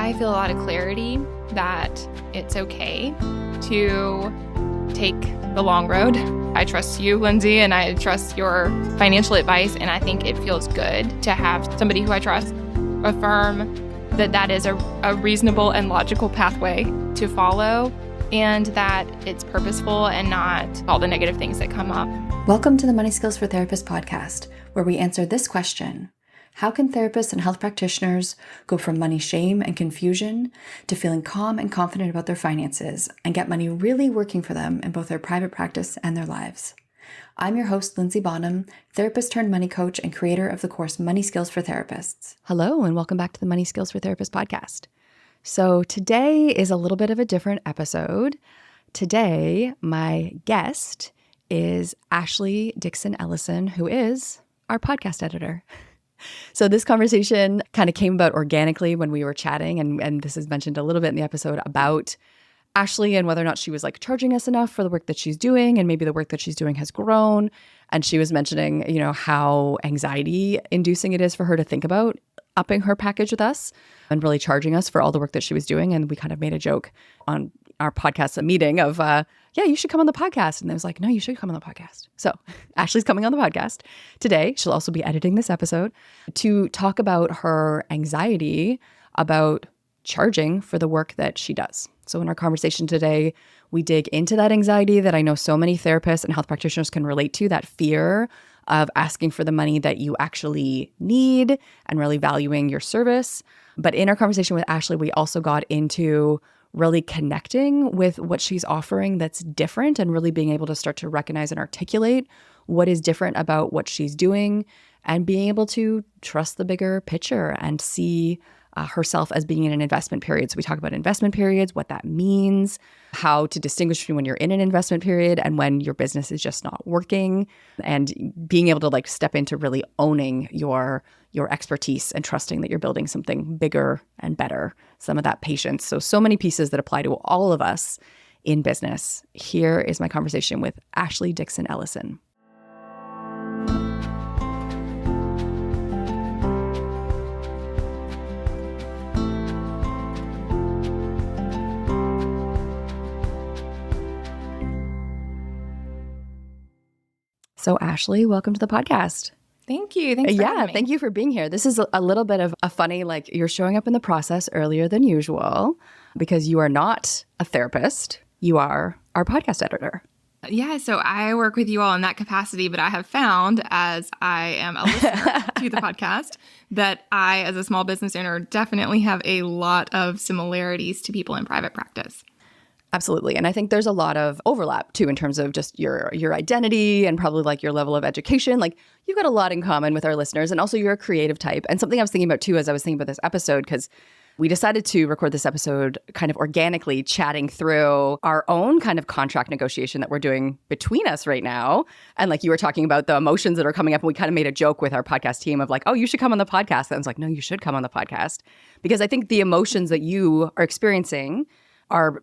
I feel a lot of clarity that it's okay to take the long road. I trust you, Lindsay, and I trust your financial advice, and I think it feels good to have somebody who I trust affirm that that is a reasonable and logical pathway to follow, and that it's purposeful and not all the negative things that come up. Welcome to the Money Skills for Therapists podcast, where we answer this question: how can therapists and health practitioners go from money shame and confusion to feeling calm and confident about their finances and get money really working for them in both their private practice and their lives? I'm your host, Lindsay Bonham, therapist turned money coach and creator of the course Money Skills for Therapists. Hello, and welcome back to the Money Skills for Therapists podcast. So today is a little bit of a different episode. Today, my guest is Ashley Dickson-Ellison, who is our podcast editor. So this conversation kind of came about organically when we were chatting, and this is mentioned a little bit in the episode about Ashley and whether or not she was charging us enough for the work that she's doing, and maybe the work that she's doing has grown. And she was mentioning, how anxiety inducing it is for her to think about upping her package with us and really charging us for all the work that she was doing. And we kind of made a joke on our podcast meeting of, yeah, you should come on the podcast. And I was like, no, you should come on the podcast. So Ashley's coming on the podcast today. She'll also be editing this episode to talk about her anxiety about charging for the work that she does. So in our conversation today, we dig into that anxiety that I know so many therapists and health practitioners can relate to, that fear of asking for the money that you actually need and really valuing your service. But in our conversation with Ashley, we also got into really connecting with what she's offering that's different and really being able to start to recognize and articulate what is different about what she's doing and being able to trust the bigger picture and see herself as being in an investment period. So we talk about investment periods, what that means, how to distinguish between when you're in an investment period and when your business is just not working, and being able to step into really owning your expertise and trusting that you're building something bigger and better. Some of that patience. So many pieces that apply to all of us in business. Here is my conversation with Ashley Dickson-Ellison. So Ashley, welcome to the podcast. Thank you. Thanks for having me. Thank you for being here. This is a little bit of a funny, you're showing up in the process earlier than usual because you are not a therapist. You are our podcast editor. Yeah, so I work with you all in that capacity, but I have found, as I am a listener to the podcast, that I, as a small business owner, definitely have a lot of similarities to people in private practice. Absolutely. And I think there's a lot of overlap too in terms of just your identity and probably your level of education. You've got a lot in common with our listeners, and also you're a creative type. And something I was thinking about too as I was thinking about this episode, because we decided to record this episode kind of organically, chatting through our own kind of contract negotiation that we're doing between us right now. And you were talking about the emotions that are coming up, and we kind of made a joke with our podcast team of oh, you should come on the podcast. And I was like, no, you should come on the podcast, because I think the emotions that you are experiencing are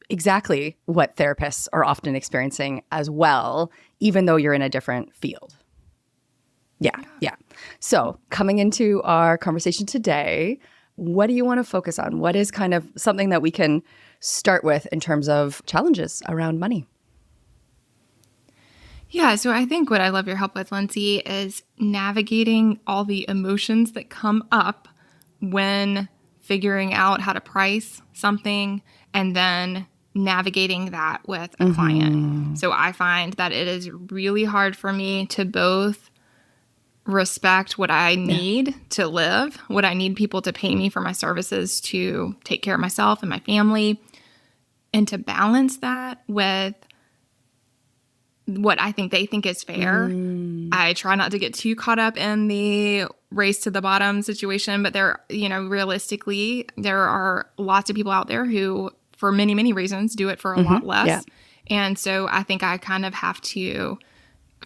exactly what therapists are often experiencing as well, even though you're in a different field. Yeah. So coming into our conversation today, what do you want to focus on? What is kind of something that we can start with in terms of challenges around money? Yeah, so I think what I love your help with, Lindsay, is navigating all the emotions that come up when figuring out how to price something and then navigating that with a client. So I find that it is really hard for me to both respect what I need to live, what I need people to pay me for my services to take care of myself and my family, and to balance that with what I think they think is fair. I try not to get too caught up in the race to the bottom situation, but realistically, there are lots of people out there who, for many, many reasons, do it for a lot less. Yeah. And so I think I kind of have to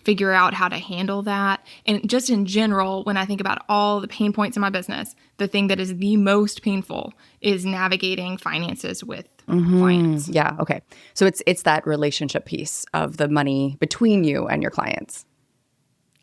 figure out how to handle that. And just in general, when I think about all the pain points in my business, the thing that is the most painful is navigating finances with clients. Yeah. Okay. So it's that relationship piece of the money between you and your clients.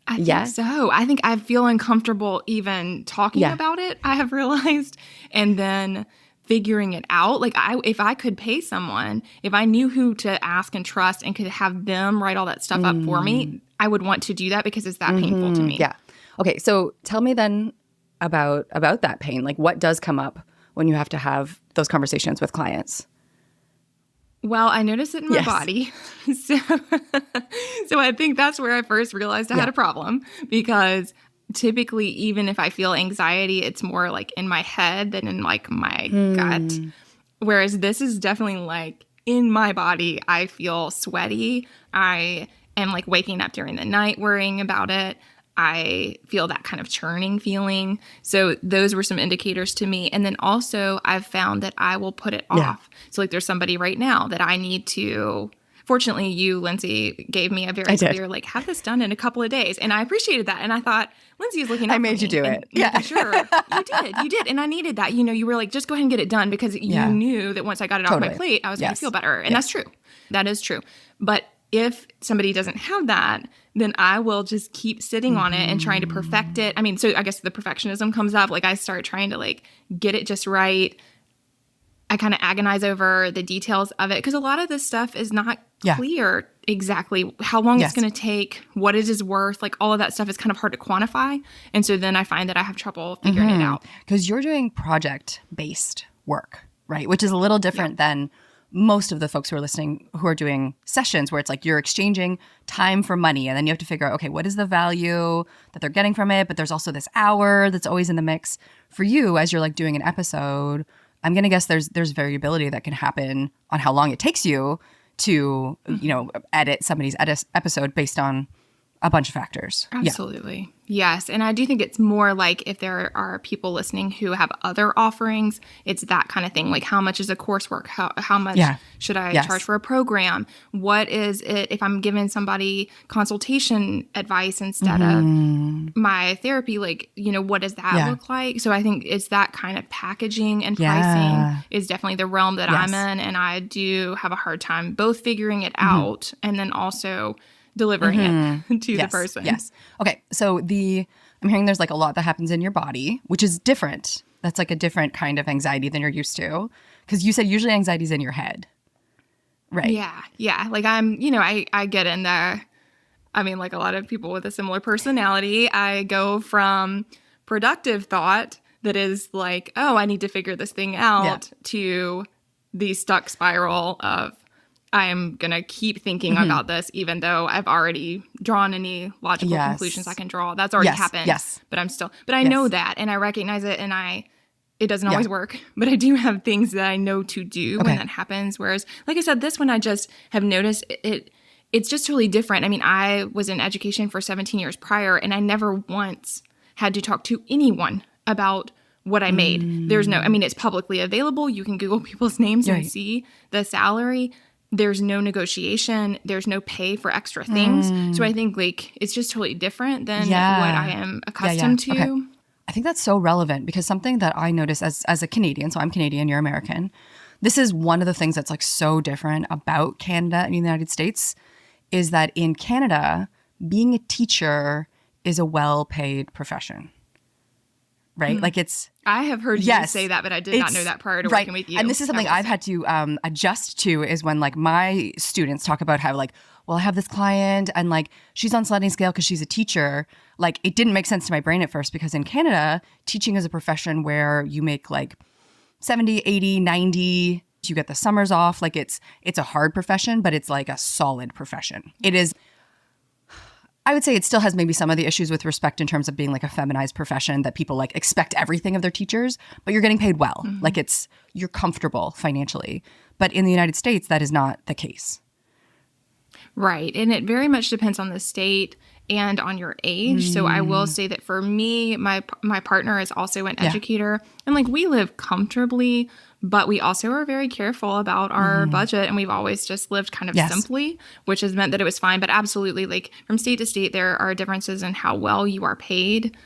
I think so. I think I feel uncomfortable even talking about it, I have realized. And then figuring it out. Like if I could pay someone, if I knew who to ask and trust and could have them write all that stuff up for me, I would want to do that because it's that painful to me. Yeah. Okay. So tell me then about that pain. Like what does come up when you have to have those conversations with clients? Well, I notice it in my body. So I think that's where I first realized I had a problem, because typically, even if I feel anxiety, it's more like in my head than in like my gut. Whereas this is definitely like in my body. I feel sweaty. I am like waking up during the night worrying about it. I feel that kind of churning feeling. So those were some indicators to me. And then also I've found that I will put it off. So like there's somebody right now that I need to, fortunately you, Lindsay, gave me a very clear, like, have this done in a couple of days. And I appreciated that. And I thought, Lindsay is looking out I made you do it. Yeah. Sure. You did. And I needed that. You know, you were like, just go ahead and get it done, because you knew that once I got it off my plate, I was going to feel better. And that's true. That is true. But if somebody doesn't have that, then I will just keep sitting on it and trying to perfect it. I mean, so I guess the perfectionism comes up. Like I start trying to like get it just right. I kind of agonize over the details of it, because a lot of this stuff is not clear exactly how long it's going to take, what it is worth. Like all of that stuff is kind of hard to quantify. And so then I find that I have trouble figuring it out. Because you're doing project-based work, right? Which is a little different than most of the folks who are listening who are doing sessions where it's like you're exchanging time for money, and then you have to figure out, okay, what is the value that they're getting from it? But there's also this hour that's always in the mix. For you, as you're like doing an episode, I'm going to guess there's variability that can happen on how long it takes you to, you know, edit somebody's episode based on a bunch of factors. Absolutely. Yes. And I do think it's more like if there are people listening who have other offerings, it's that kind of thing. Like how much is a coursework? How much should I charge for a program? What is it if I'm giving somebody consultation advice instead of my therapy? Like, you know, what does that look like? So I think it's that kind of packaging and pricing is definitely the realm that I'm in. And I do have a hard time both figuring it out and then also delivering it to the person. Yes. Okay. So I'm hearing there's like a lot that happens in your body, which is different. That's like a different kind of anxiety than you're used to. Because you said usually anxiety is in your head. Right. Yeah. Yeah. Like I get in there. I mean, like a lot of people with a similar personality, I go from productive thought that is like, oh, I need to figure this thing out to the stuck spiral of, I'm going to keep thinking about this, even though I've already drawn any logical conclusions I can draw. That's already happened. Yes. But I know that, and I recognize it, and it doesn't always work, but I do have things that I know to do when that happens. Whereas, like I said, this one I just have noticed it's just totally different. I mean, I was in education for 17 years prior, and I never once had to talk to anyone about what I made. There's no, I mean, it's publicly available. You can Google people's names and see the salary. There's no negotiation. There's no pay for extra things. So I think like it's just totally different than what I am accustomed to. Okay. I think that's so relevant, because something that I notice as a Canadian, so I'm Canadian, you're American. This is one of the things that's like so different about Canada and the United States is that in Canada, being a teacher is a well-paid profession. Right? Like it's... I have heard you say that, but I did not know that prior to working with you. And this is something I've had to adjust to, is when like my students talk about how like, well, I have this client and like she's on sliding scale because she's a teacher. Like it didn't make sense to my brain at first, because in Canada, teaching is a profession where you make like 70, 80, 90, you get the summers off. Like it's a hard profession, but it's like a solid profession. It is... I would say it still has maybe some of the issues with respect in terms of being like a feminized profession, that people like expect everything of their teachers, but you're getting paid well. Like you're comfortable financially. But in the United States, that is not the case. Right. And it very much depends on the state and on your age. So I will say that for me, my partner is also an educator, and like we live comfortably, but we also are very careful about our budget, and we've always just lived kind of simply, which has meant that it was fine. But absolutely, like from state to state, there are differences in how well you are paid.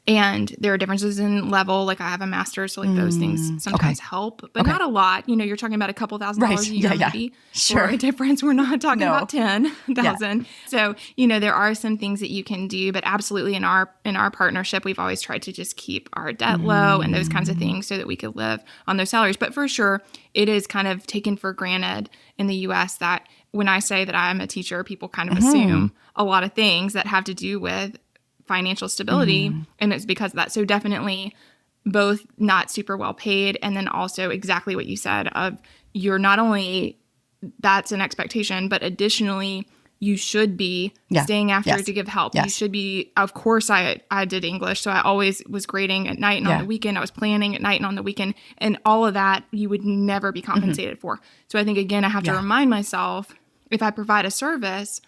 And there are differences in level. Like I have a master's, so like those things sometimes help, but not a lot. You know, you're talking about a couple $1,000s a year maybe for a difference. We're not talking about 10,000. So, you know, there are some things that you can do, but absolutely in our partnership, we've always tried to just keep our debt low and those kinds of things so that we could live on those salaries. But for sure, it is kind of taken for granted in the US that when I say that I'm a teacher, people kind of assume a lot of things that have to do with financial stability, and it's because of that. So definitely both not super well paid, and then also exactly what you said of you're not only that's an expectation, but additionally you should be staying after to give help. You should be, of course I did English, so I always was grading at night and on the weekend. I was planning at night and on the weekend, and all of that you would never be compensated for. So I think again I have to remind myself, if I provide a service,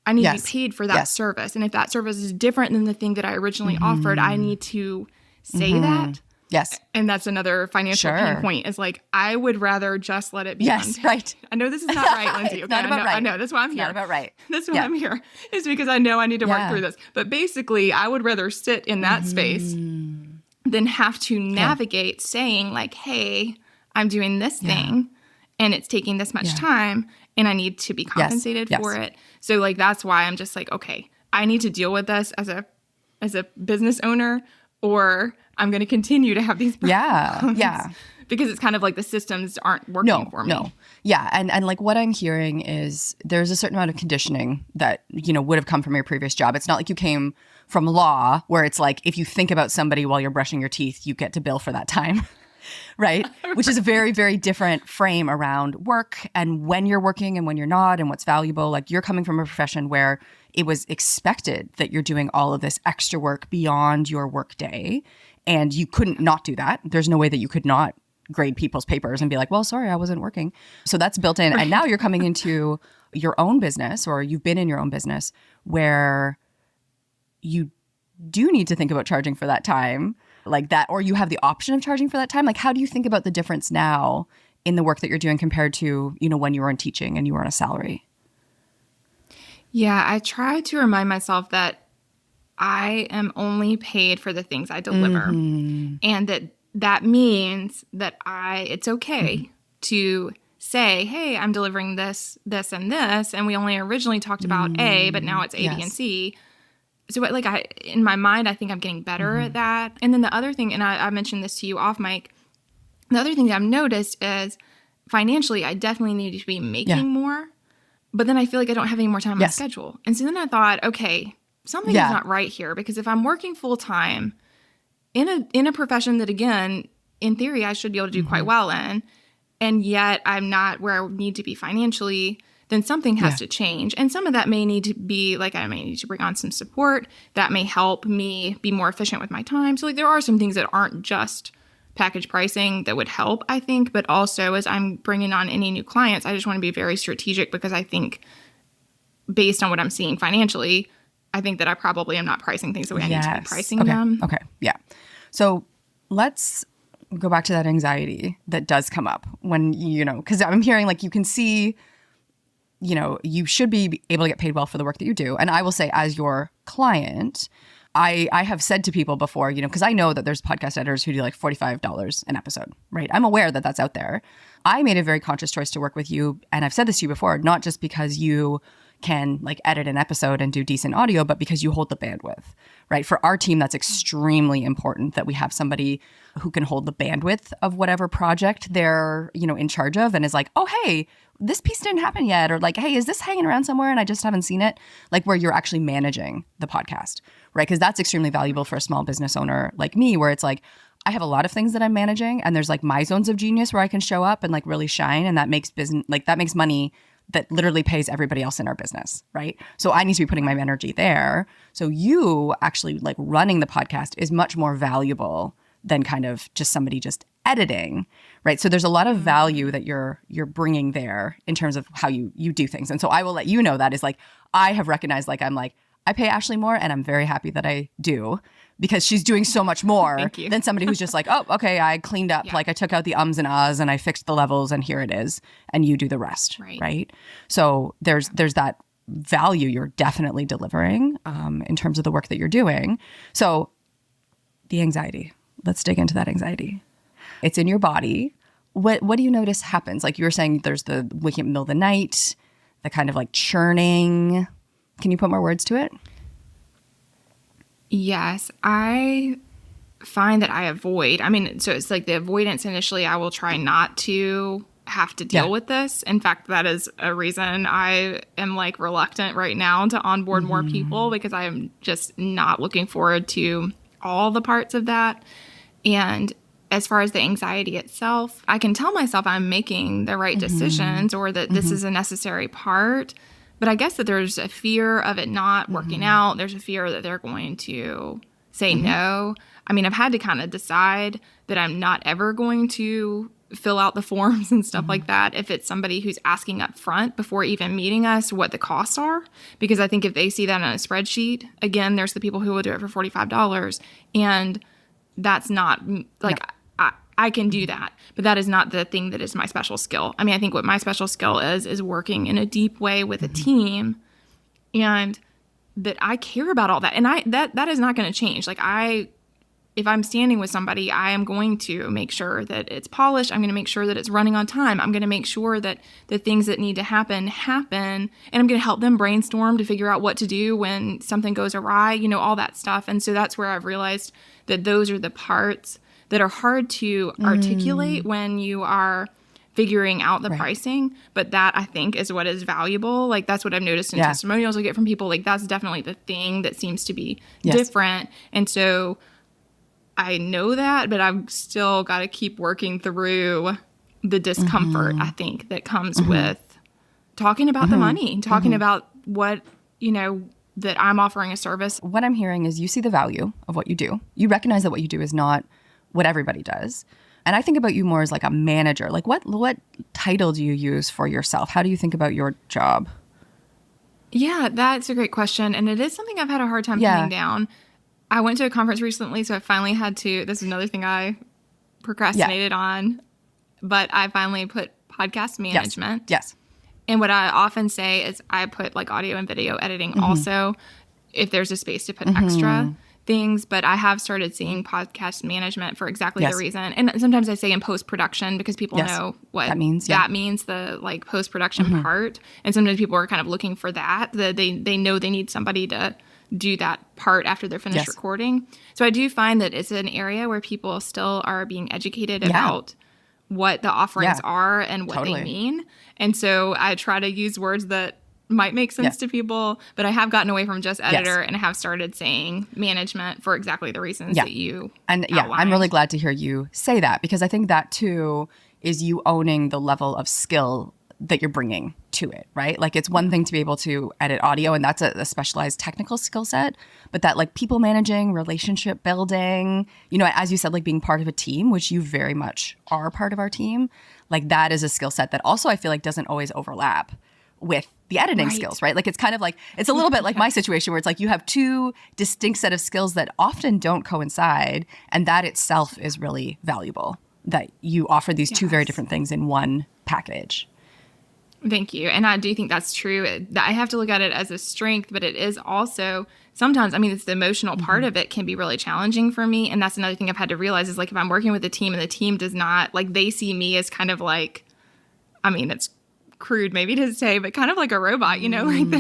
I need to be paid for that service. And if that service is different than the thing that I originally offered, I need to say that. Yes. And that's another financial pain point is like, I would rather just let it be. Yes, right. I know this is not right, Lindsay. Okay, not about right. I know. That's why I'm here. Not about right. That's why I'm here. Is because I know I need to work through this. But basically, I would rather sit in that space than have to navigate saying like, hey, I'm doing this thing and it's taking this much time and I need to be compensated for it. So like, that's why I'm just like, okay, I need to deal with this as a business owner, or I'm going to continue to have these problems. Because it's kind of like the systems aren't working for me. Yeah. And like what I'm hearing is there's a certain amount of conditioning that, you know, would have come from your previous job. It's not like you came from law where it's like, if you think about somebody while you're brushing your teeth, you get to bill for that time. Right? Which is a very, very different frame around work and when you're working and when you're not and what's valuable. Like you're coming from a profession where it was expected that you're doing all of this extra work beyond your work day, and you couldn't not do that. There's no way that you could not grade people's papers and be like, well, sorry, I wasn't working. So that's built in. And now you're coming into your own business, or you've been in your own business where you do need to think about charging for that time like that, or you have the option of charging for that time. Like, how do you think about the difference now in the work that you're doing compared to, you know, when you were in teaching and you were on a salary? Yeah, I try to remind myself that I am only paid for the things I deliver, and that means that it's okay to say, hey, I'm delivering this, this, and this, and we only originally talked about A, but now it's A, B, and C. So like in my mind, I think I'm getting better at that. And then the other thing, and I mentioned this to you off mic, the other thing that I've noticed is financially, I definitely need to be making more, but then I feel like I don't have any more time on my schedule. And so then I thought, okay, something is not right here, because if I'm working full time in a profession that, again, in theory, I should be able to do quite well in, and yet I'm not where I need to be financially, then something has to change. And some of that may need to be like, I may need to bring on some support that may help me be more efficient with my time. So like there are some things that aren't just package pricing that would help, I think, but also as I'm bringing on any new clients, I just want to be very strategic, because I think based on what I'm seeing financially, I think that I probably am not pricing things the way I need to be pricing them. Okay. Yeah. So let's go back to that anxiety that does come up when, you know, because I'm hearing like you can see, you know, you should be able to get paid well for the work that you do. And I will say, as your client, I have said to people before, you know, because I know that there's podcast editors who do like $45 an episode, right? I'm aware that that's out there. I made a very conscious choice to work with you. And I've said this to you before, not just because you can like edit an episode and do decent audio, but because you hold the bandwidth, right? For our team, that's extremely important that we have somebody who can hold the bandwidth of whatever project they're, you know, in charge of, and is like, oh, hey, this piece didn't happen yet. Or like, hey, is this hanging around somewhere and I just haven't seen it? Like where you're actually managing the podcast, right? Because that's extremely valuable for a small business owner like me, where it's like, I have a lot of things that I'm managing, and there's like my zones of genius where I can show up and like really shine. And that makes business, like that makes money that literally pays everybody else in our business, right? So I need to be putting my energy there. So you actually like running the podcast is much more valuable than kind of just somebody just editing, right? So there's a lot of value that you're bringing there in terms of how you do things. And so I will let you know that is like, I have recognized, like, I'm like, I pay Ashley more, and I'm very happy that I do, because she's doing so much more than somebody who's just like, oh, okay, I cleaned up, like I took out the ums and ahs and I fixed the levels and here it is, and you do the rest, right? So there's that value you're definitely delivering in terms of the work that you're doing. So the anxiety. Let's dig into that anxiety. It's in your body. What do you notice happens? Like you were saying, there's the waking up in the middle of the night, the kind of like churning. Can you put more words to it? Yes, I find that I avoid. I mean, so it's like the avoidance initially, I will try not to have to deal with this. In fact, that is a reason I am like reluctant right now to onboard more people, because I am just not looking forward to all the parts of that. And as far as the anxiety itself, I can tell myself I'm making the right decisions or that this is a necessary part. But I guess that there's a fear of it not working out. There's a fear that they're going to say no. I mean, I've had to kind of decide that I'm not ever going to fill out the forms and stuff like that if it's somebody who's asking up front before even meeting us what the costs are. Because I think if they see that on a spreadsheet, again, there's the people who will do it for $45. And that's not like... No. I can do that, but that is not the thing that is my special skill. I mean, I think what my special skill is working in a deep way with a team, and that I care about all that. And that is not going to change. Like if I'm standing with somebody, I am going to make sure that it's polished. I'm going to make sure that it's running on time. I'm going to make sure that the things that need to happen, and I'm going to help them brainstorm to figure out what to do when something goes awry, all that stuff. And so that's where I've realized that those are the parts that are hard to articulate when you are figuring out the pricing. But that, I think, is what is valuable. Like, that's what I've noticed in testimonials I get from people. Like, that's definitely the thing that seems to be different. And so I know that, but I've still got to keep working through the discomfort, I think, that comes with talking about the money, talking about what, that I'm offering a service. What I'm hearing is you see the value of what you do. You recognize that what you do is not what everybody does. And I think about you more as like a manager. Like what title do you use for yourself? How do you think about your job? Yeah, that's a great question. And it is something I've had a hard time pinning down. I went to a conference recently, so I finally had to, this is another thing I procrastinated on, but I finally put podcast management. Yes. And what I often say is I put like audio and video editing also, if there's a space to put extra things, but I have started seeing podcast management for exactly the reason. And sometimes I say in post-production because people know what that means. That means the like post-production part. And sometimes people are kind of looking for that. They know they need somebody to do that part after they're finished recording. So I do find that it's an area where people still are being educated about what the offerings are and what they mean. And so I try to use words that might make sense to people, but I have gotten away from just editor and have started saying management for exactly the reasons that you outlined. I'm really glad to hear you say that, because I think that too is you owning the level of skill that you're bringing to it, right? Like it's one thing to be able to edit audio, and that's a specialized technical skill set, but that like people managing, relationship building, as you said, like being part of a team, which you very much are part of our team, like that is a skill set that also I feel like doesn't always overlap with the editing skills, right? Like it's kind of like, it's a little bit like my situation where it's like you have two distinct set of skills that often don't coincide, and that itself is really valuable, that you offer these two very different things in one package. Thank you. And I do think that's true. I have to look at it as a strength, but it is also sometimes, I mean, it's the emotional part of it can be really challenging for me. And that's another thing I've had to realize is like if I'm working with a team and the team does not, like they see me as kind of like, I mean, it's crude maybe to say, but kind of like a robot, like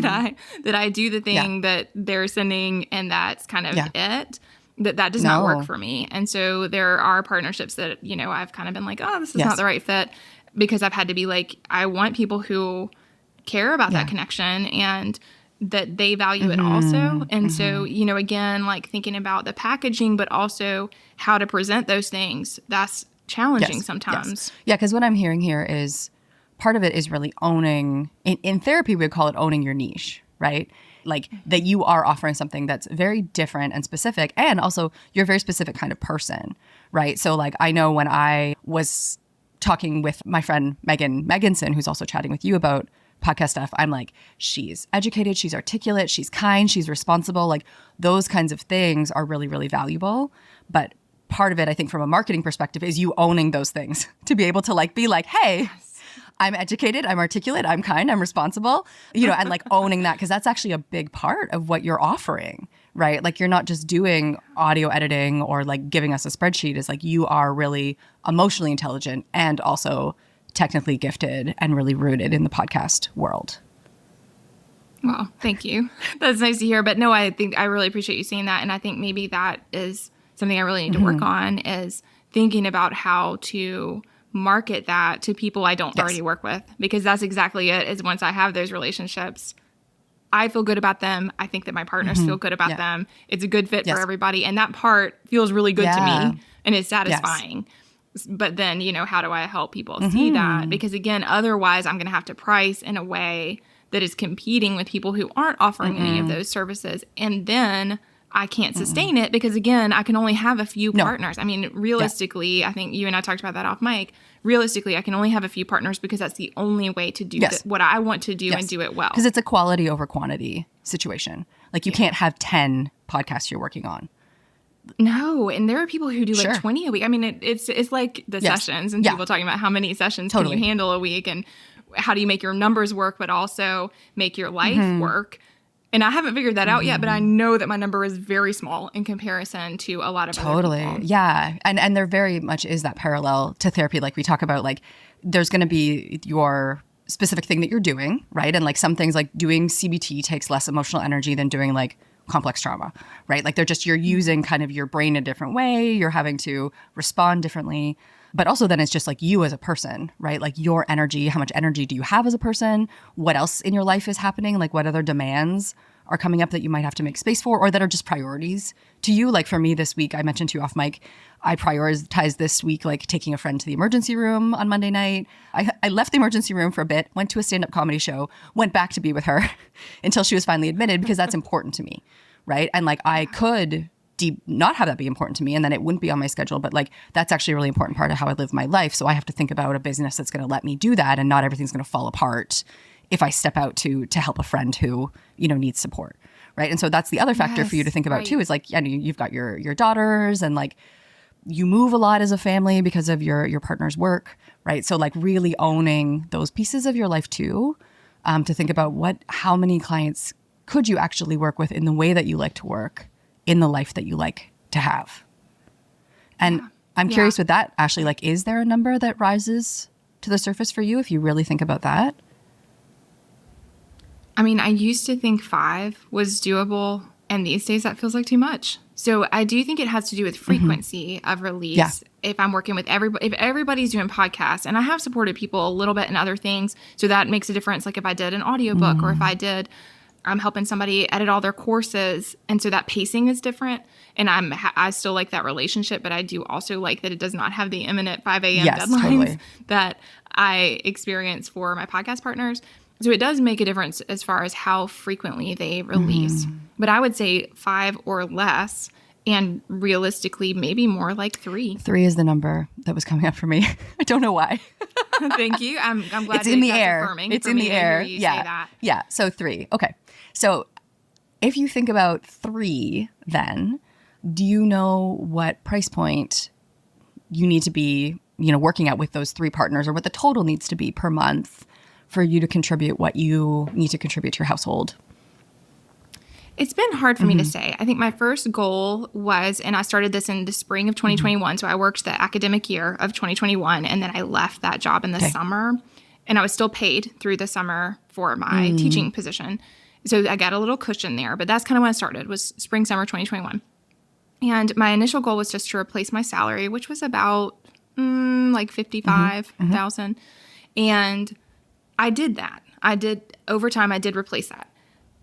that I do the thing that they're sending and that's kind of it. That does not work for me. And so there are partnerships that, I've kind of been like, oh, this is not the right fit, because I've had to be like, I want people who care about that connection and that they value it also. And so, again, like thinking about the packaging, but also how to present those things, that's challenging sometimes. Yeah, because what I'm hearing here is part of it is really owning, in therapy, we would call it owning your niche, right? Like that you are offering something that's very different and specific, and also you're a very specific kind of person, right? So like I know when I was talking with my friend Megan Meganson, who's also chatting with you about podcast stuff, I'm like, she's educated, she's articulate, she's kind, she's responsible. Like those kinds of things are really, really valuable. But part of it, I think from a marketing perspective, is you owning those things to be able to like be like, hey, I'm educated, I'm articulate, I'm kind, I'm responsible, and like owning that, because that's actually a big part of what you're offering, right? Like you're not just doing audio editing or like giving us a spreadsheet. It's like you are really emotionally intelligent and also technically gifted and really rooted in the podcast world. Well, thank you. That's nice to hear. But no, I think I really appreciate you saying that. And I think maybe that is something I really need to work on, is thinking about how to market that to people I don't already work with, because that's exactly it. Is once I have those relationships, I feel good about them. I think that my partners feel good about them. It's a good fit for everybody. And that part feels really good to me and is satisfying. But then, how do I help people see that? Because again, otherwise I'm going to have to price in a way that is competing with people who aren't offering any of those services. And then I can't sustain it because, again, I can only have a few partners. I mean, realistically, I think you and I talked about that off mic. Realistically, I can only have a few partners because that's the only way to do what I want to do and do it well. Because it's a quality over quantity situation. Like you can't have 10 podcasts you're working on. No, and there are people who do like 20 a week. I mean, it's like the sessions and people talking about how many sessions can you handle a week and how do you make your numbers work, but also make your life work. And I haven't figured that out yet, but I know that my number is very small in comparison to a lot of other people. Yeah. And there very much is that parallel to therapy. Like we talk about, like there's going to be your specific thing that you're doing, right? And like some things, like doing CBT takes less emotional energy than doing like complex trauma, right? Like you're using kind of your brain a different way. You're having to respond differently. But also then it's just like you as a person, right? Like your energy, how much energy do you have as a person? What else in your life is happening? Like what other demands are coming up that you might have to make space for, or that are just priorities to you? Like for me this week, I mentioned to you off mic, I prioritized this week, like taking a friend to the emergency room on Monday night. I left the emergency room for a bit, went to a stand-up comedy show, went back to be with her until she was finally admitted, because that's important to me, right? And like I could not have that be important to me, and then it wouldn't be on my schedule, but like that's actually a really important part of how I live my life. So I have to think about a business that's going to let me do that, and not everything's going to fall apart if I step out to help a friend who needs support, right? And so that's the other factor for you to think about too, is like, you've got your daughters, and like you move a lot as a family because of your partner's work, right? So like really owning those pieces of your life too, to think about how many clients could you actually work with in the way that you like to work, in the life that you like to have. And I'm curious with that, Ashley, like, is there a number that rises to the surface for you if you really think about that? I mean, I used to think 5 was doable, and these days that feels like too much. So I do think it has to do with frequency of release. Yeah. If I'm working with everybody, if everybody's doing podcasts, and I have supported people a little bit in other things, so that makes a difference. Like if I did an audiobook or if I'm helping somebody edit all their courses. And so that pacing is different. And I still like that relationship, but I do also like that it does not have the imminent 5 a.m. deadlines that I experience for my podcast partners. So it does make a difference as far as how frequently they release. But I would say 5 or less, and realistically, maybe more like 3. 3 is the number that was coming up for me. I don't know why. Thank you. I'm glad it's in the air. Affirming it's for in me the to air. Hear you say that. Yeah. So 3. Okay. So if you think about 3, then do you know what price point you need to be, working at with those 3 partners, or what the total needs to be per month for you to contribute what you need to contribute to your household? It's been hard for me to say. I think my first goal was, and I started this in the spring of 2021. So I worked the academic year of 2021, and then I left that job in the summer, and I was still paid through the summer for my teaching position. So I got a little cushion there, but that's kind of when I started, was spring, summer 2021. And my initial goal was just to replace my salary, which was about like $55,000. And I did that. Over time, I did replace that.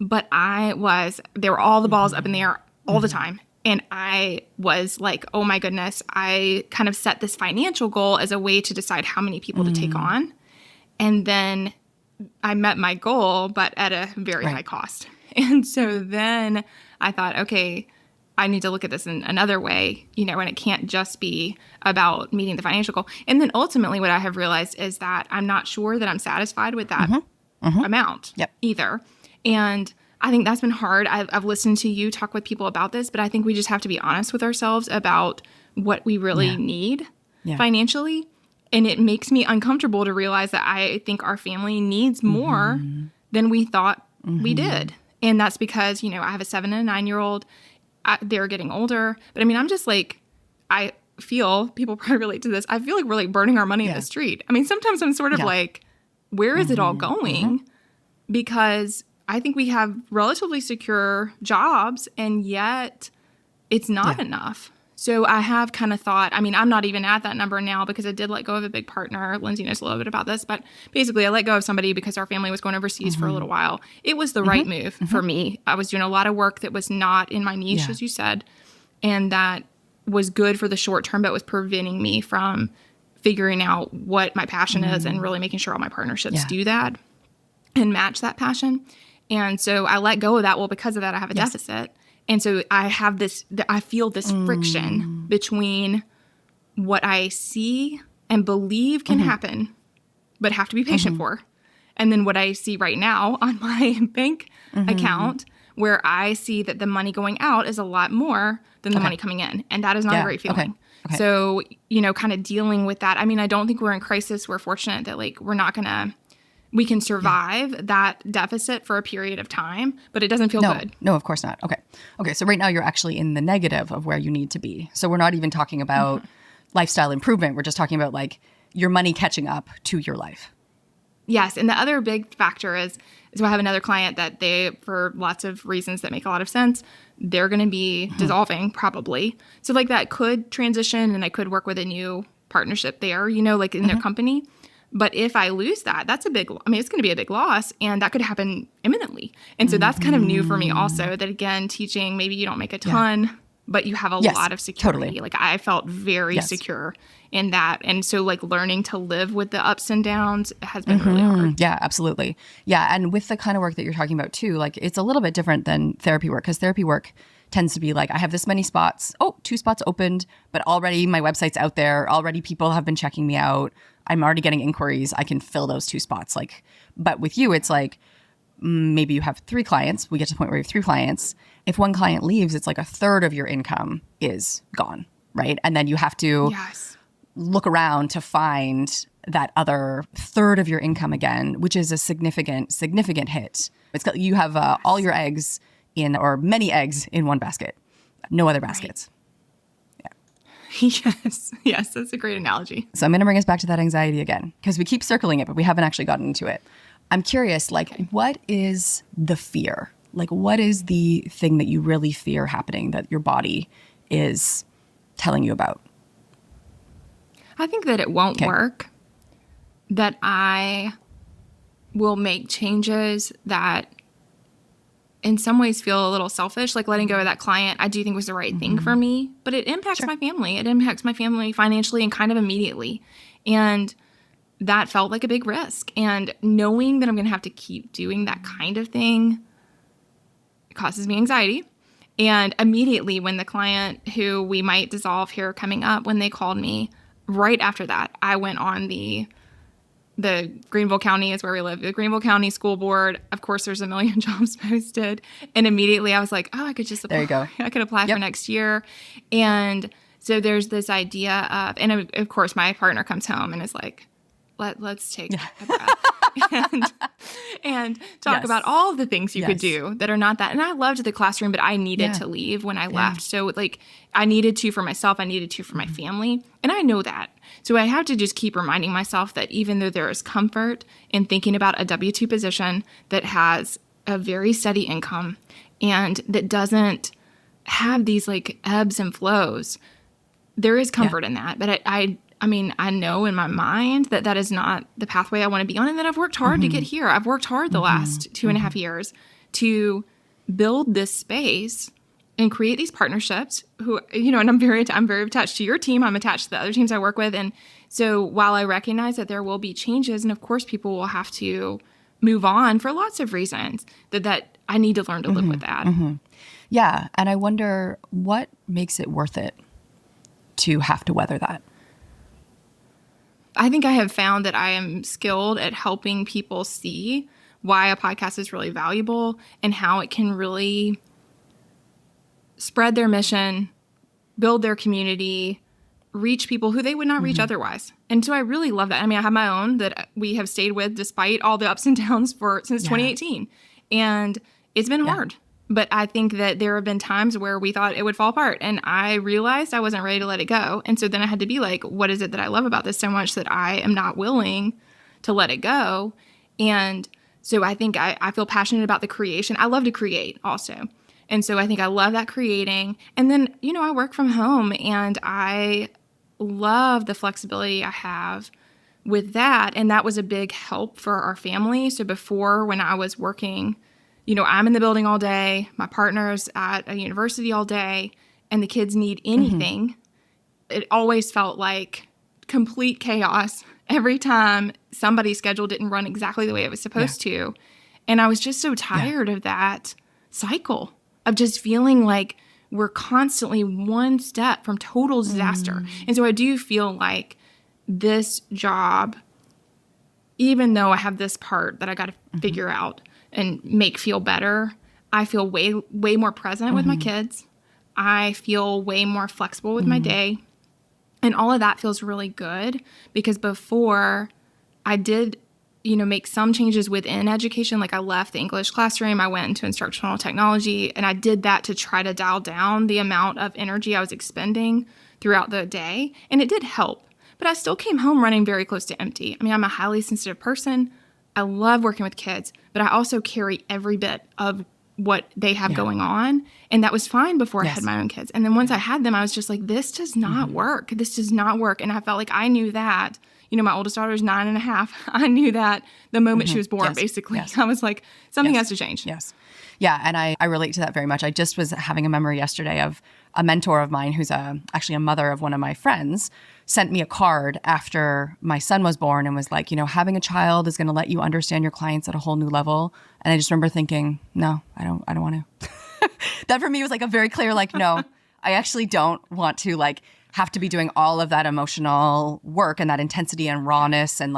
But there were all the balls up in the air all the time. And I was like, oh my goodness, I kind of set this financial goal as a way to decide how many people to take on. And then I met my goal, but at a very high cost. And so then I thought, okay, I need to look at this in another way, and it can't just be about meeting the financial goal. And then ultimately what I have realized is that I'm not sure that I'm satisfied with that amount either. And I think that's been hard. I've listened to you talk with people about this, but I think we just have to be honest with ourselves about what we really need financially. And it makes me uncomfortable to realize that I think our family needs more than we thought we did. And that's because, I have a 7 and a 9-year-old. They're getting older. But I mean, I'm just like, I feel, people probably relate to this, I feel like we're like burning our money in the street. I mean, sometimes I'm sort of like, where is it all going? Because I think we have relatively secure jobs, and yet it's not enough. So I have kind of thought, I mean, I'm not even at that number now because I did let go of a big partner. Lindsay knows a little bit about this, but basically I let go of somebody because our family was going overseas for a little while. It was the right move for me. I was doing a lot of work that was not in my niche, as you said, and that was good for the short term, but was preventing me from figuring out what my passion is and really making sure all my partnerships do that and match that passion. And so I let go of that. Well, because of that, I have a deficit. And so I have this, I feel this friction between what I see and believe can happen, but have to be patient for. And then what I see right now on my bank account, where I see that the money going out is a lot more than the money coming in. And that is not a great feeling. So, kind of dealing with that. I mean, I don't think we're in crisis. We're fortunate that we can survive that deficit for a period of time, but it doesn't feel good. No, of course not. Okay. So right now you're actually in the negative of where you need to be. So we're not even talking about lifestyle improvement. We're just talking about like your money catching up to your life. Yes. And the other big factor is I have another client that they, for lots of reasons that make a lot of sense, they're going to be dissolving probably. So like that could transition, and I could work with a new partnership there, like in their company. But if I lose that, it's going to be a big loss, and that could happen imminently. And so that's kind of new for me also, that again, teaching, maybe you don't make a ton, but you have a lot of security. Totally. Like I felt very secure in that. And so like learning to live with the ups and downs has been really hard. Yeah, absolutely. Yeah. And with the kind of work that you're talking about too, like it's a little bit different than therapy work, because therapy work tends to be like, I have this many spots. Oh, 2 spots opened, but already my website's out there. Already people have been checking me out. I'm already getting inquiries. I can fill those 2 spots. But with you, it's like, maybe you have 3 clients. We get to the point where you have 3 clients. If one client leaves, it's like a third of your income is gone, right? And then you have to look around to find that other third of your income again, which is a significant hit. You have all your eggs or many eggs in one basket, no other baskets. Yes, that's a great analogy. So I'm going to bring us back to that anxiety again, because we keep circling it, but we haven't actually gotten into it. I'm curious, what is the fear? Like, what is the thing that you really fear happening that your body is telling you about? I think that it won't work, that I will make changes that in some ways feel a little selfish, like letting go of that client, I do think was the right thing for me, but it impacts my family. It impacts my family financially and kind of immediately. And that felt like a big risk. And knowing that I'm going to have to keep doing that kind of thing causes me anxiety. And immediately when the client who we might dissolve here coming up, when they called me, right after that, I went on the Greenville County is where we live, the Greenville County School Board. Of course, there's a million jobs posted. And immediately I was like, I could just apply. There you go. I could apply for next year. And so there's this idea of, and of course my partner comes home and is like, let's take a breath and talk about all of the things you could do that are not that. And I loved the classroom, but I needed to leave when I left. So I needed to for myself, I needed to for my family. And I know that. So I have to just keep reminding myself that even though there is comfort in thinking about a W-2 position that has a very steady income and that doesn't have these ebbs and flows, there is comfort in that. But I mean, I know in my mind that is not the pathway I want to be on, and that I've worked hard to get here. I've worked hard the last 2.5 years to build this space and create these partnerships and I'm very attached to your team. I'm attached to the other teams I work with. And so while I recognize that there will be changes, and of course people will have to move on for lots of reasons, that I need to learn to live with that. Yeah. And I wonder what makes it worth it to have to weather that. I think I have found that I am skilled at helping people see why a podcast is really valuable and how it can really spread their mission, build their community, reach people who they would not reach otherwise. And so I really love that. I mean, I have my own that we have stayed with despite all the ups and downs since 2018. And it's been hard. But I think that there have been times where we thought it would fall apart, and I realized I wasn't ready to let it go. And so then I had to be like, what is it that I love about this so much that I am not willing to let it go? And so I think I feel passionate about the creation. I love to create also. And so I think I love that creating. And then, I work from home, and I love the flexibility I have with that. And that was a big help for our family. So before, when I was working, I'm in the building all day, my partner's at a university all day, and the kids need anything. It always felt like complete chaos every time somebody's schedule didn't run exactly the way it was supposed to. And I was just so tired of that cycle of just feeling like we're constantly one step from total disaster. And so I do feel like this job, even though I have this part that I got to figure out and make feel better, I feel way, way more present with my kids. I feel way more flexible with my day. And all of that feels really good, because before I did, make some changes within education. Like I left the English classroom, I went into instructional technology, and I did that to try to dial down the amount of energy I was expending throughout the day. And it did help, but I still came home running very close to empty. I mean, I'm a highly sensitive person. I love working with kids, but I also carry every bit of what they have going on. And that was fine before I had my own kids. And then once I had them, I was just like, this does not work. This does not work. And I felt like I knew that. My oldest daughter is 9.5. I knew that the moment she was born, basically. I was like, something has to change. Yes. Yeah. And I relate to that very much. I just was having a memory yesterday of a mentor of mine who's actually a mother of one of my friends, sent me a card after my son was born and was like, having a child is going to let you understand your clients at a whole new level. And I just remember thinking, no, I don't want to. That for me was like a very clear, like, no, I actually don't want to have to be doing all of that emotional work and that intensity and rawness and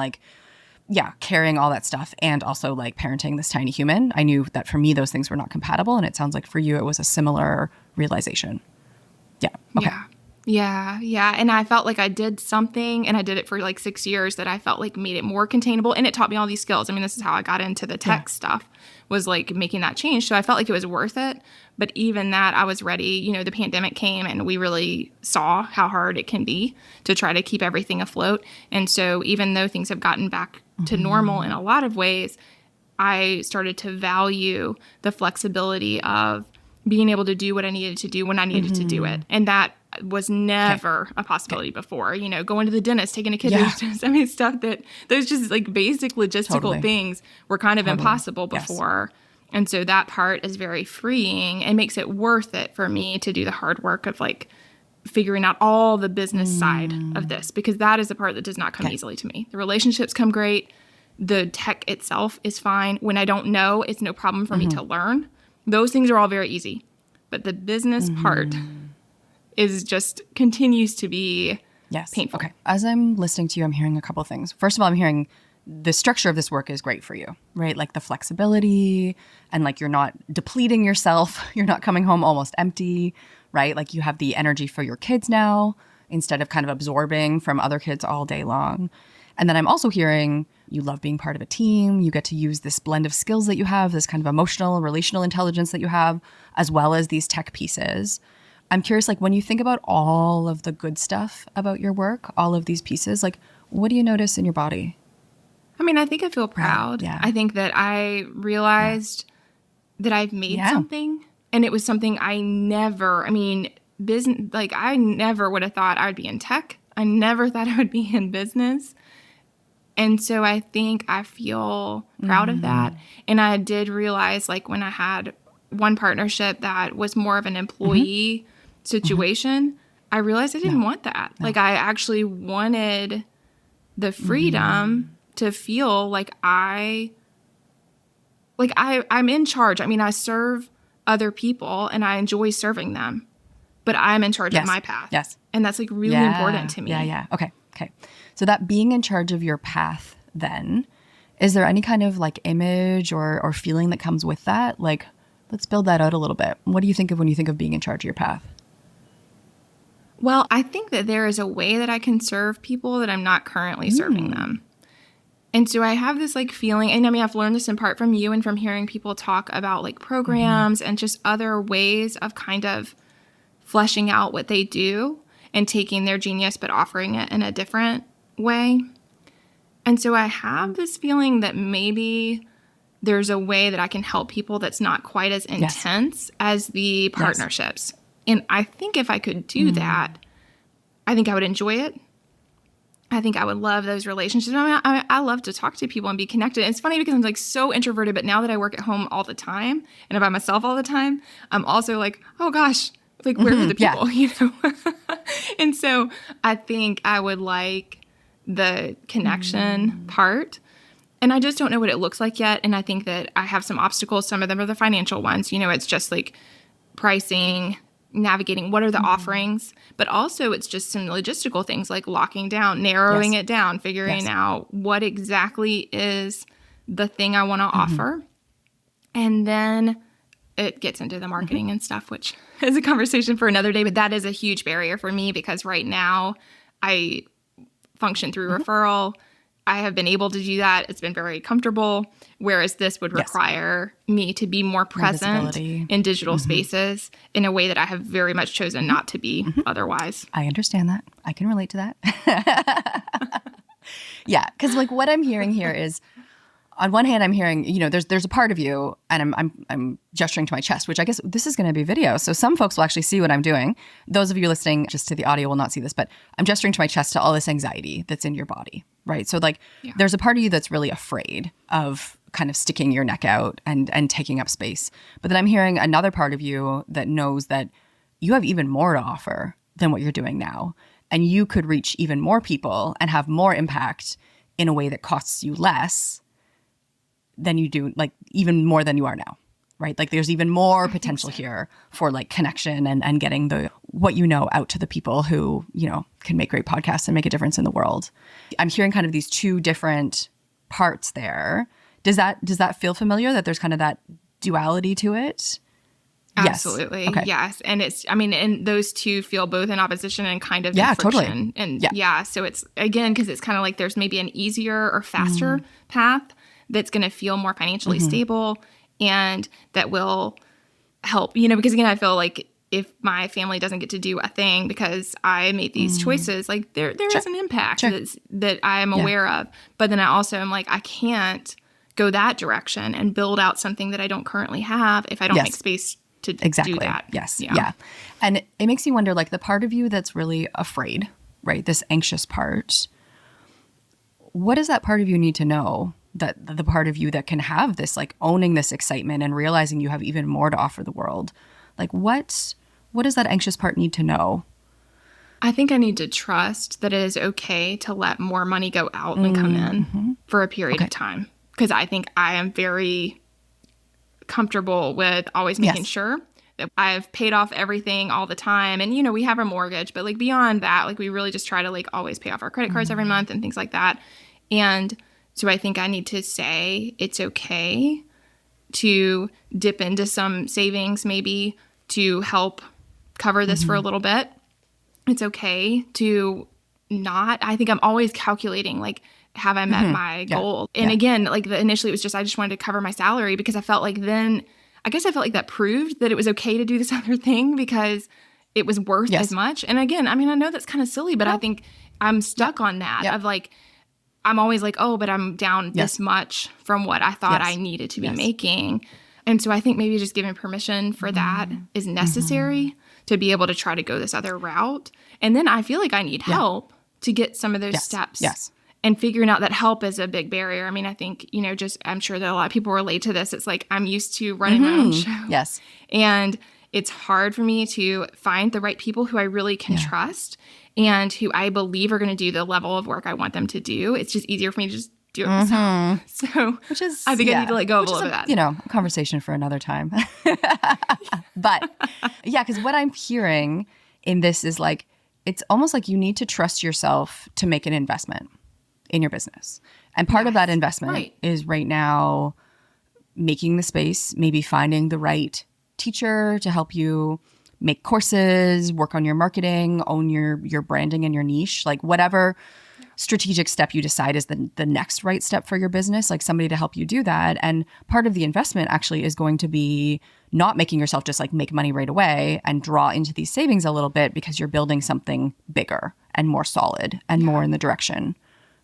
carrying all that stuff, and also parenting this tiny human. I knew that for me, those things were not compatible. And it sounds like for you, it was a similar realization. Yeah. Okay. Yeah. And I felt like I did something, and I did it for 6 years, that I felt like made it more containable, and it taught me all these skills. I mean, this is how I got into the tech stuff, was making that change. So I felt like it was worth it. But even that, I was ready. The pandemic came, and we really saw how hard it can be to try to keep everything afloat. And so even though things have gotten back to normal in a lot of ways, I started to value the flexibility of being able to do what I needed to do when I needed to do it. And that was never a possibility before. Going to the dentist, taking a kid to the dentist. I mean, stuff that those just basic logistical things were kind of impossible before. And so that part is very freeing and makes it worth it for me to do the hard work of figuring out all the business side of this, because that is the part that does not come easily to me. The relationships come great. The tech itself is fine. When I don't know, it's no problem for me to learn. Those things are all very easy. But the business part is just continues to be painful. Okay. As I'm listening to you, I'm hearing a couple of things. First of all, I'm hearing the structure of this work is great for you, right? The flexibility, and you're not depleting yourself. You're not coming home almost empty, right? You have the energy for your kids now instead of kind of absorbing from other kids all day long. And then I'm also hearing you love being part of a team. You get to use this blend of skills that you have, this kind of emotional, relational intelligence that you have, as well as these tech pieces. I'm curious, when you think about all of the good stuff about your work, all of these pieces, what do you notice in your body? I mean, I think I feel proud. Yeah. I think that I realized that I've made something, and it was something I never would have thought I would be in tech. I never thought I would be in business. And so I think I feel proud of that. And I did realize, when I had one partnership that was more of an employee situation, I realized I didn't want that. I actually wanted the freedom to feel I'm in charge. I mean, I serve other people and I enjoy serving them, but I'm in charge of my path. Yes. And that's really important to me. Yeah. Okay. So that being in charge of your path, then, is there any kind of image or feeling that comes with that? Let's build that out a little bit. What do you think of when you think of being in charge of your path? Well, I think that there is a way that I can serve people that I'm not currently serving them. And so I have this like feeling, and I mean, I've learned this in part from you and from hearing people talk about like programs and just other ways of kind of fleshing out what they do and taking their genius, but offering it in a different way. And so I have this feeling that maybe there's a way that I can help people that's not quite as intense as the partnerships. And I think if I could do that, I think I would enjoy it. I think I would love those relationships. I mean, I love to talk to people and be connected. It's funny because I'm like so introverted, but now that I work at home all the time and I'm by myself all the time, I'm also like, oh gosh, like where are the people, you know? And so I think I would like the connection part. And I just don't know what it looks like yet. And I think that I have some obstacles. Some of them are the financial ones. You know, it's just like pricing, navigating what are the offerings, but also it's just some logistical things like locking down, narrowing it down, figuring out what exactly is the thing I want to offer. And then it gets into the marketing and stuff, which is a conversation for another day, but that is a huge barrier for me because right now I function through referral. I have been able to do that. It's been very comfortable, whereas this would require me to be more present in digital spaces in a way that I have very much chosen not to be otherwise. I understand that. I can relate to that. Yeah, because like what I'm hearing here is, on one hand, I'm hearing, you know, there's a part of you, and I'm gesturing to my chest, which I guess this is going to be video, so some folks will actually see what I'm doing. Those of you listening just to the audio will not see this, but I'm gesturing to my chest to all this anxiety that's in your body, right? So like, there's a part of you that's really afraid of kind of sticking your neck out and taking up space. But then I'm hearing another part of you that knows that you have even more to offer than what you're doing now, and you could reach even more people and have more impact in a way that costs you less than you do, like even more than you are now, right? Like there's even more potential here for like connection and getting the what you know out to the people who, you know, can make great podcasts and make a difference in the world. I'm hearing kind of these two different parts there. Does that feel familiar, that there's kind of that duality to it? Absolutely. Yes. Okay. Yes. And it's, I mean, and those two feel both in opposition and kind of in friction. Totally. And so it's, again, because it's kind of like there's maybe an easier or faster path that's going to feel more financially stable and that will help, you know, because again, I feel like if my family doesn't get to do a thing because I made these choices, like there is an impact that I am aware of. But then I also am like, I can't go that direction and build out something that I don't currently have if I don't make space to do that. Yes. Yeah. And it makes you wonder, like the part of you that's really afraid, right? This anxious part. What does that part of you need to know? That the part of you that can have this, like owning this excitement and realizing you have even more to offer the world. Like what does that anxious part need to know? I think I need to trust that it is okay to let more money go out and come in for a period of time. Because I think I am very comfortable with always making sure that I've paid off everything all the time. And, you know, we have a mortgage, but like beyond that, like we really just try to like always pay off our credit cards every month and things like that. And so I think I need to say it's okay to dip into some savings maybe to help cover this for a little bit. It's okay to not, I think I'm always calculating, like, have I met my goal? And again, like initially it was just, I just wanted to cover my salary because I felt like then, I guess I felt like that proved that it was okay to do this other thing because it was worth as much. And again, I mean, I know that's kind of silly, but I think I'm stuck on that of like, I'm always like, oh, but I'm down this much from what I thought I needed to be making. And so I think maybe just giving permission for that is necessary to be able to try to go this other route. And then I feel like I need help to get some of those steps. And figuring out that help is a big barrier. I mean, I think, you know, just I'm sure that a lot of people relate to this. It's like I'm used to running my own show. And it's hard for me to find the right people who I really can trust and who I believe are going to do the level of work I want them to do. It's just easier for me to just do it myself. So which is, I think I need to let go of a little bit of that. You know, a conversation for another time. But because what I'm hearing in this is like, it's almost like you need to trust yourself to make an investment in your business. And part of that investment is right now making the space, maybe finding the right teacher to help you make courses, work on your marketing, own your branding and your niche, like whatever strategic step you decide is the next right step for your business, like somebody to help you do that. And part of the investment actually is going to be not making yourself just like make money right away and draw into these savings a little bit, because you're building something bigger and more solid and more in the direction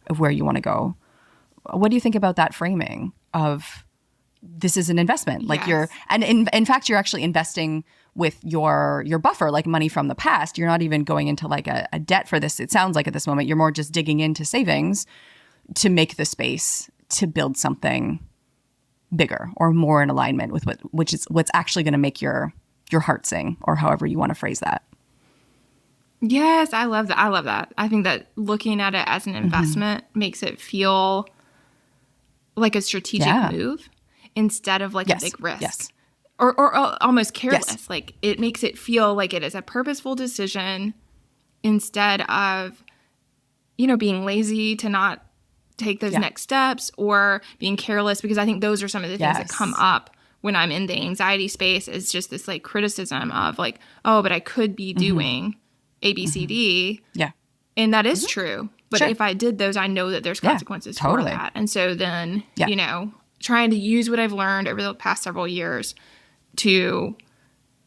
of where you want to go. What do you think about that framing of this is an investment? Like and in fact, you're actually investing with your buffer, like money from the past. You're not even going into like a debt for this. It sounds like at this moment, you're more just digging into savings to make the space to build something bigger or more in alignment with what's actually going to make your heart sing, or however you want to phrase that. Yes, I love that. I love that. I think that looking at it as an investment makes it feel like a strategic move instead of like a big risk. Yes. Or almost careless. Yes. Like it makes it feel like it is a purposeful decision instead of, being lazy to not take those next steps, or being careless, because I think those are some of the things that come up when I'm in the anxiety space, is just this like criticism of like, oh, but I could be doing A, B, C, D. Yeah. And that is true. But if I did those, I know that there's consequences for that. And so then, trying to use what I've learned over the past several years to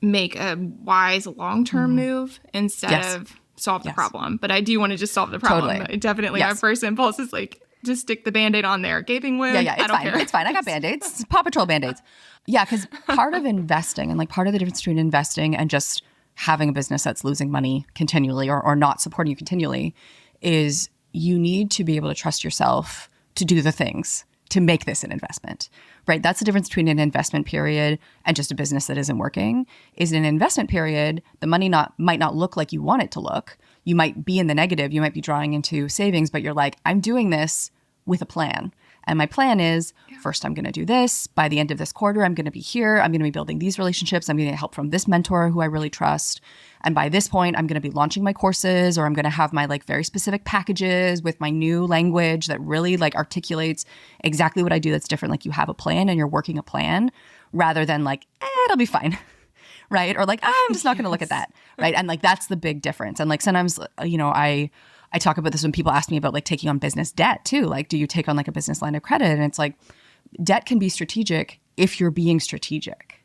make a wise long-term move instead of solve the problem. But I do want to just solve the problem. Totally. Definitely my first impulse is like, just stick the Band-Aid on there. Gaping wound, it's I don't fine. Care. It's fine. I got Band-Aids. Paw Patrol Band-Aids. Yeah, because part of investing, and like part of the difference between investing and just having a business that's losing money continually or not supporting you continually, is you need to be able to trust yourself to do the things to make this an investment, right? That's the difference between an investment period and just a business that isn't working. Is in an investment period, the money might not look like you want it to look. You might be in the negative. You might be drawing into savings, but you're like, I'm doing this with a plan. And my plan is, first, I'm going to do this. By the end of this quarter, I'm going to be here. I'm going to be building these relationships. I'm going to get help from this mentor who I really trust. And by this point, I'm going to be launching my courses, or I'm going to have my like very specific packages with my new language that really like articulates exactly what I do that's different. Like you have a plan and you're working a plan, rather than like, it'll be fine. Right? Or like, I'm just not going to look at that. Right? And like, that's the big difference. And like, sometimes, I talk about this when people ask me about like taking on business debt too. Like, do you take on like a business line of credit? And it's like, debt can be strategic if you're being strategic,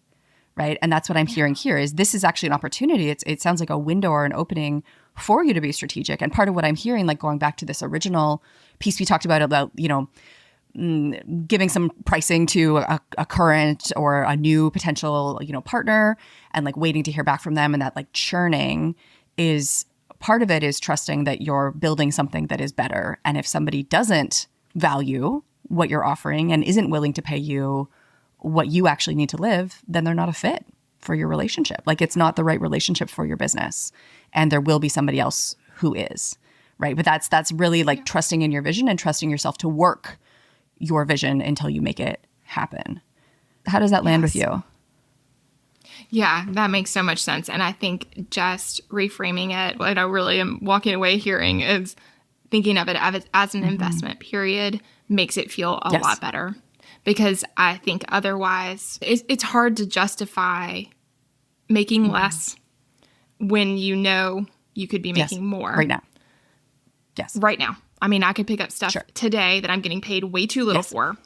right? And that's what I'm hearing here is this is actually an opportunity. It sounds like a window or an opening for you to be strategic. And part of what I'm hearing, like going back to this original piece we talked about, giving some pricing to a current or a new potential, partner, and like waiting to hear back from them, and that like churning is part of it is trusting that you're building something that is better. And if somebody doesn't value what you're offering and isn't willing to pay you what you actually need to live, then they're not a fit for your relationship. Like it's not the right relationship for your business. And there will be somebody else who is, right? But that's really like trusting in your vision and trusting yourself to work your vision until you make it happen. How does that land with you? Yeah, that makes so much sense. And I think just reframing it, what I really am walking away hearing is thinking of it as an investment period makes it feel a lot better. Because I think otherwise it's hard to justify making less when you know you could be making more. Right now. Yes. Right now. I mean, I could pick up stuff today that I'm getting paid way too little for,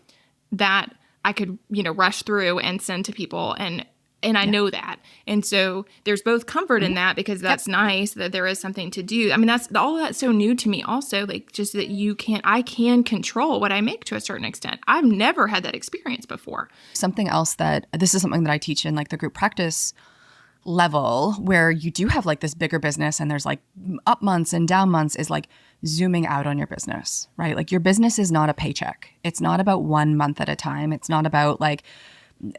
that I could, rush through and send to people, and I know that. And so there's both comfort in that, because that's nice that there is something to do. I mean, that's so new to me also, like just that I can control what I make to a certain extent. I've never had that experience before. Something else this is something that I teach in like the group practice level, where you do have like this bigger business and there's like up months and down months, is like zooming out on your business, right? Like your business is not a paycheck. It's not about 1 month at a time. It's not about like,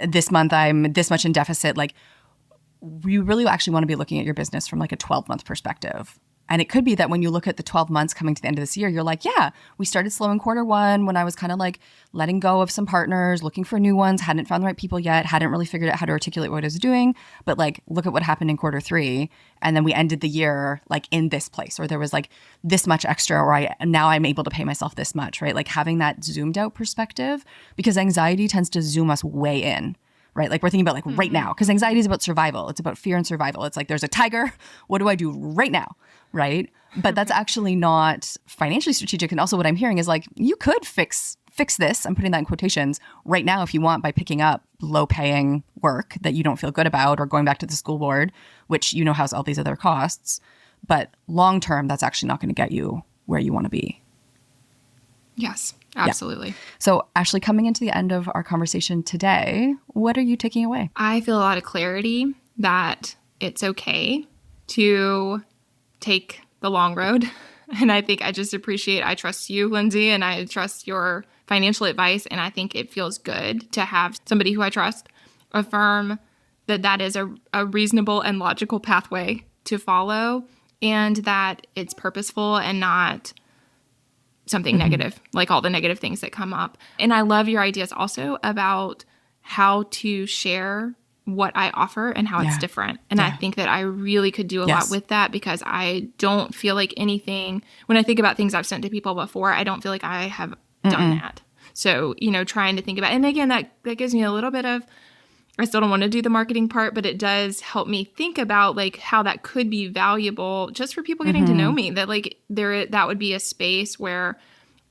this month I'm this much in deficit. Like you really actually want to be looking at your business from like a 12-month perspective. And it could be that when you look at the 12 months coming to the end of this year, you're like, yeah, we started slow in Q1 when I was kind of like letting go of some partners, looking for new ones, hadn't found the right people yet, hadn't really figured out how to articulate what I was doing. But like, look at what happened in Q3. And then we ended the year like in this place, or there was like this much extra, or now I'm able to pay myself this much, right? Like having that zoomed out perspective, because anxiety tends to zoom us way in, right? Like we're thinking about like right now, because anxiety is about survival. It's about fear and survival. It's like there's a tiger. What do I do right now, right? But that's actually not financially strategic. And also what I'm hearing is like you could fix this, I'm putting that in quotations, right now if you want by picking up low-paying work that you don't feel good about or going back to the school board, which you know has all these other costs. But long-term, that's actually not going to get you where you want to be. Yes, absolutely. Yeah. So Ashley, coming into the end of our conversation today, what are you taking away? I feel a lot of clarity that it's okay to take the long road. And I think I just I trust you, Linzy, and I trust your financial advice. And I think it feels good to have somebody who I trust affirm that that is a reasonable and logical pathway to follow, and that it's purposeful and not something negative, like all the negative things that come up. And I love your ideas also about how to share what I offer and how it's different. And I think that I really could do a lot with that, because I don't feel like anything, when I think about things I've sent to people before, I don't feel like I have done that. So, trying to think about, and again, that gives me a little bit of, I still don't want to do the marketing part, but it does help me think about like how that could be valuable just for people getting to know me, that like that would be a space where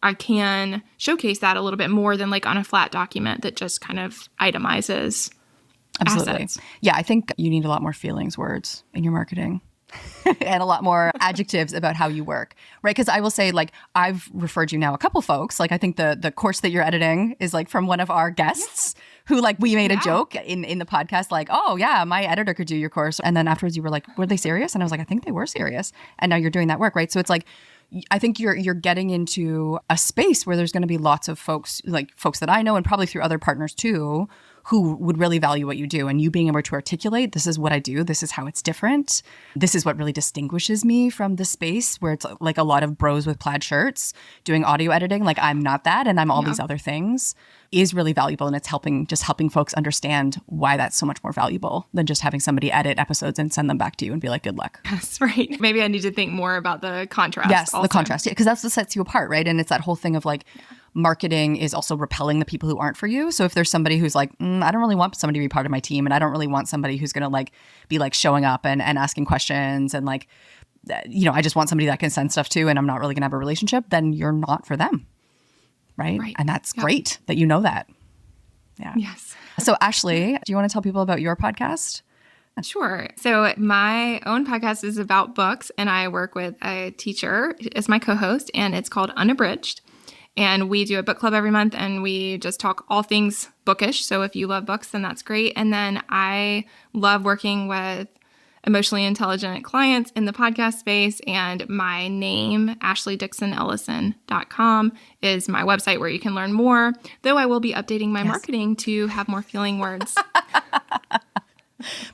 I can showcase that a little bit more than like on a flat document that just kind of itemizes Absolutely. assets. Yeah, I think you need a lot more feelings words in your marketing and a lot more adjectives about how you work, right? Because I will say, like, I've referred you now a couple folks. Like, I think the course that you're editing is like from one of our guests who, like, we made a joke in the podcast, like, oh yeah, my editor could do your course. And then afterwards you were like, were they serious? And I was like, I think they were serious. And now you're doing that work, right? So it's like, I think you're getting into a space where there's going to be lots of folks, like folks that I know and probably through other partners too, who would really value what you do, and you being able to articulate, this is what I do, this is how it's different, this is what really distinguishes me from the space where it's like a lot of bros with plaid shirts doing audio editing, like I'm not that and I'm all these other things, is really valuable. And it's helping folks understand why that's so much more valuable than just having somebody edit episodes and send them back to you and be like, good luck. That's right. Maybe I need to think more about the contrast. Yes, also. the contrast, because that's what sets you apart, right? And it's that whole thing of like, marketing is also repelling the people who aren't for you. So if there's somebody who's like, I don't really want somebody to be part of my team, and I don't really want somebody who's going to like be like showing up and asking questions, and like, I just want somebody that I can send stuff to and I'm not really going to have a relationship, then you're not for them. Right. And that's great that you know that. Yeah. Yes. So Ashley, do you want to tell people about your podcast? Sure. So my own podcast is about books, and I work with a teacher as my co-host, and it's called Unabridged. And we do a book club every month, and we just talk all things bookish. So if you love books, then that's great. And then I love working with emotionally intelligent clients in the podcast space. And my name, AshleyDickson-Ellison.com, is my website where you can learn more, though I will be updating my marketing to have more feeling words.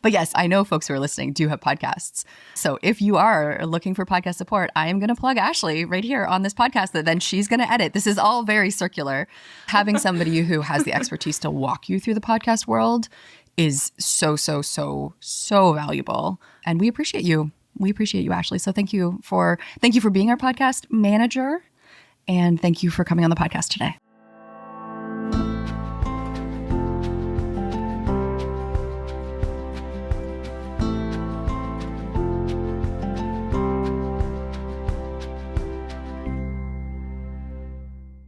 But yes, I know folks who are listening do have podcasts. So if you are looking for podcast support, I am going to plug Ashley right here on this podcast that then she's going to edit. This is all very circular. Having somebody who has the expertise to walk you through the podcast world is so, so, so, so valuable. And we appreciate you. We appreciate you, Ashley. So thank you for being our podcast manager. And thank you for coming on the podcast today.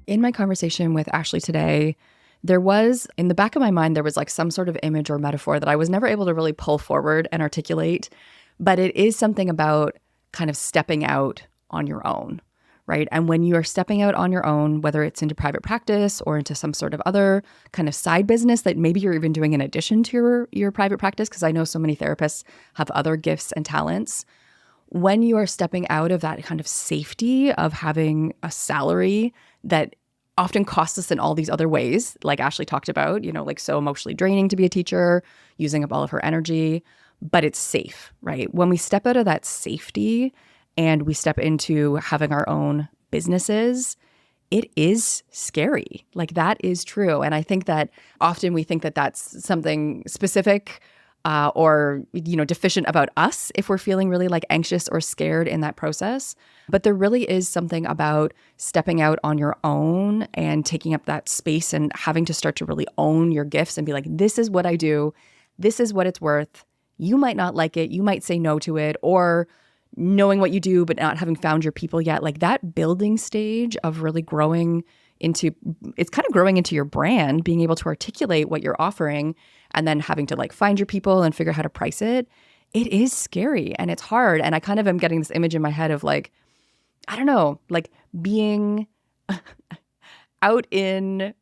In my conversation with Ashley today, there was, in the back of my mind, there was like some sort of image or metaphor that I was never able to really pull forward and articulate, but it is something about kind of stepping out on your own, right? And when you are stepping out on your own, whether it's into private practice or into some sort of other kind of side business that maybe you're even doing in addition to your private practice, because I know so many therapists have other gifts and talents. When you are stepping out of that kind of safety of having a salary that often costs us in all these other ways, like Ashley talked about, like so emotionally draining to be a teacher, using up all of her energy, but it's safe, right? When we step out of that safety and we step into having our own businesses, it is scary. Like that is true. And I think that often we think that that's something specific or deficient about us if we're feeling really like anxious or scared in that process. But there really is something about stepping out on your own and taking up that space and having to start to really own your gifts and be like, this is what I do. This is what it's worth. You might not like it. You might say no to it, or knowing what you do but not having found your people yet. Like that building stage of really growing into your brand, being able to articulate what you're offering and then having to like find your people and figure out how to price it. It is scary and it's hard. And I kind of am getting this image in my head of like, I don't know, like being out in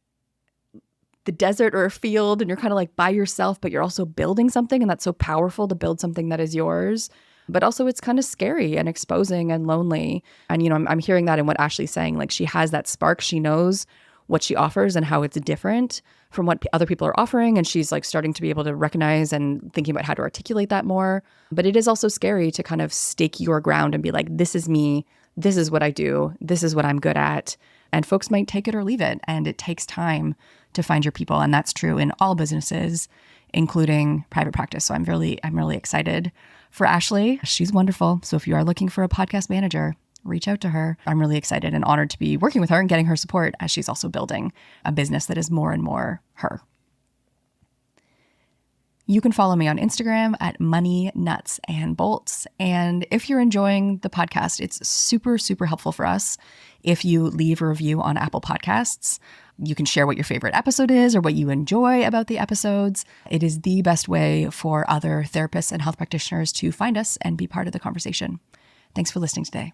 the desert or a field and you're kind of like by yourself, but you're also building something, and that's so powerful to build something that is yours. But also it's kind of scary and exposing and lonely. And, I'm hearing that in what Ashley's saying. Like she has that spark. She knows what she offers and how it's different from what other people are offering. And she's like starting to be able to recognize and thinking about how to articulate that more. But it is also scary to kind of stake your ground and be like, this is me. This is what I do. This is what I'm good at. And folks might take it or leave it. And it takes time to find your people. And that's true in all businesses, including private practice. So I'm really excited for Ashley. She's wonderful. So if you are looking for a podcast manager, reach out to her. I'm really excited and honored to be working with her and getting her support as she's also building a business that is more and more her. You can follow me on Instagram at Money Nuts and Bolts. And if you're enjoying the podcast, it's super, super helpful for us if you leave a review on Apple Podcasts. You can share what your favorite episode is or what you enjoy about the episodes. It is the best way for other therapists and health practitioners to find us and be part of the conversation. Thanks for listening today.